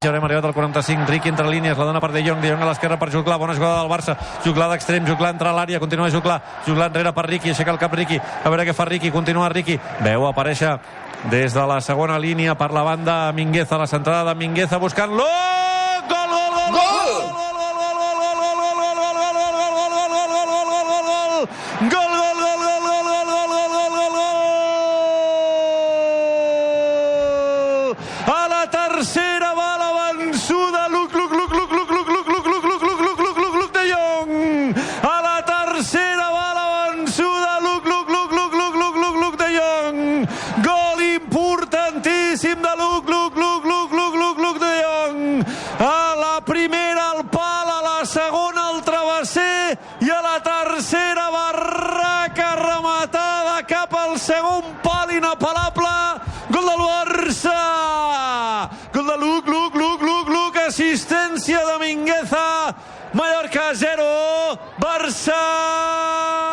haurem arribat al 45. Riqui entre línies, la dona per De Jong a l'esquerra per Juclar, bona jugada del Barça, Juclar d'extrem, Juclar entra a l'àrea, continua Juclar enrere per Riqui, aixeca el cap Riqui, a veure què fa Riqui, continua Riqui, veu aparèixer des de la segona línia per la banda Mingueza, la centrada de Mingueza buscant-lo, gol, gol, gol, gol, gol, a la tercera va la vençuda Luc De Jong, a la tercera va la vençuda Luc De Jong, gol importantíssim de Luc De Jong, a la primera al pal, a la segona al travesser i a la tercera barraca rematada cap al segon pal, inapel·lable, gol del Barça, gol de Luc, assistència de Mingueza, Mallorca 0, Barça